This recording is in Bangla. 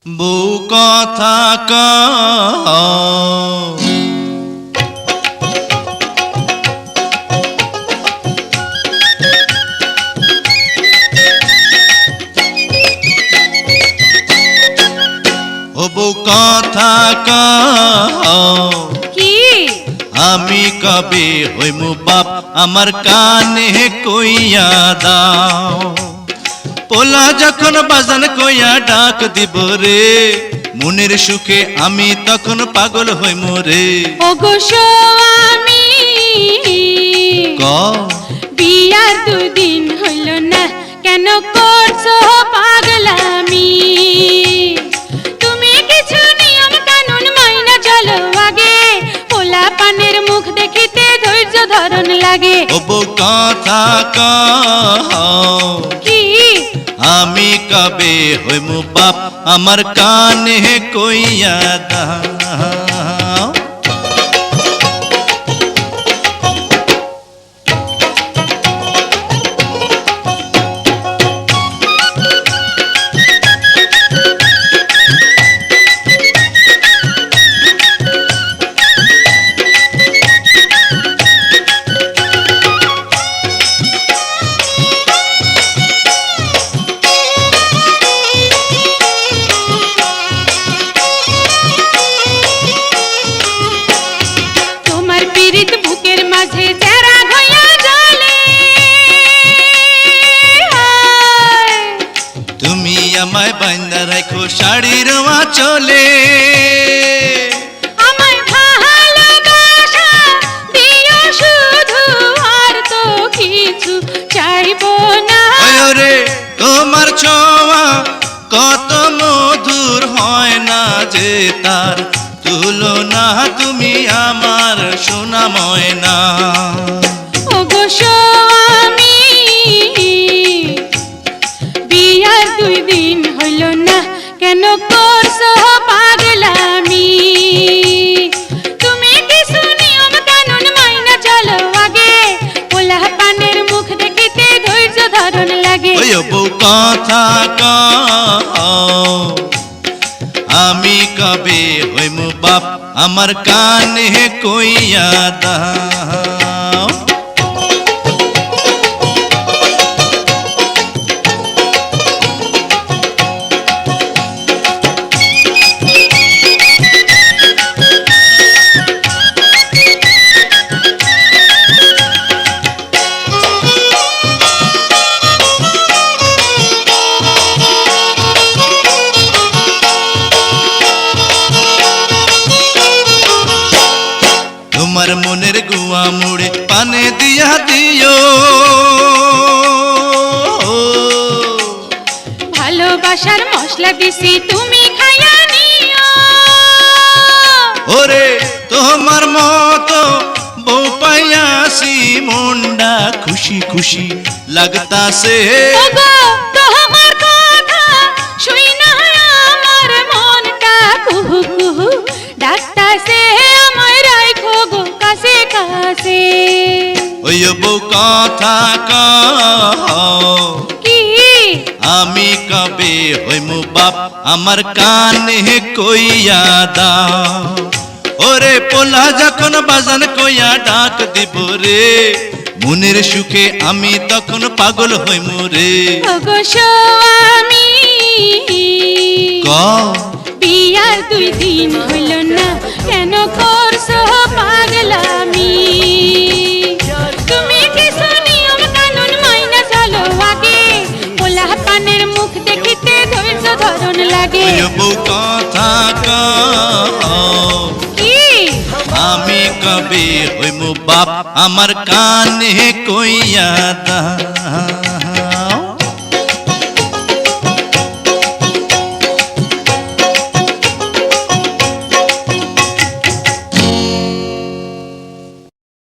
বউ কথা কও ও বউ কথা কও কি আমি কবে হইমু বাপ আমার কানে কইয়া দাও পোলা যখন বাজান কইয়া ডাক দিব রে মনের সুখে আমি তখন পাগল হইমু রে ওগো স্বামী ক বিয়ার দুদিন হইল না কেন করছো পাগলামি তুমি কিছু নিয়ম কানুন মাইনা চলো আগে পোলা পানের মুখ দেখিতে ধৈর্য ধরন লাগে ও বউ কথা কও কি আমি কবে হইমু বাপ আমার কানে কইয়া দাও তোমার পীড়িত বুকের মাঝে যারা ঘয়া জ্বলে তুমি আমায় বাইন্দা রাখো শাড়ির চলে আমায় ভালোবাসা দিও শুধু আর তো কিছু চাইবো না রে তোমার ছোঁয়া কত মধুর হয় না যে তার তুলনা তুমি আমার সোনা ময়না ওগো স্বামী বিয়ার 2 দিন হইল না কেন করছো পাগলামি তুমি কিছু নিয়ম কানুন মাইনা চলো আগে পোলা পানের মুখ দেখিতে ধৈর্য ধরন লাগে ওই বউ কথা কও আমি কবে হইমু বাপ আমার কানে কইয়া দাও তোমার মনের গুয়া মুড়ে পানে দিয়া দিও ভালোবাসার মশলা দিছি তুমি খাইয়া নিও ওরে তোমার মতো বউ পাইয়াছি মনটা খুশি খুশি লাগতাছে ওগো তোমার কথা শুই না আমার মনটা কুহু কুহু ডাকতাছে আমায় রাখো গো কাছে কাছে ওই বউ কথা কও কি আমি কবে হইমু বাপ আমার কানে কইয়া দাও ওরে পোলা যখন বাজান কইয়া ডাক দিব রে মনের সুখে আমি তখন পাগল হইমু রে ওগো স্বামী ক বিয়ার 2 দিন হইল না কেন করছো পাগলামি তুমি কিছু নিয়ম কানুন মাইনা চলো আগে পোলা পানের মুখ দেখিতে ধৈর্য ধরন লাগে ওই বউ কথা কও কি আমি কবে হইমু বাপ আমার কানে কইয়া দাও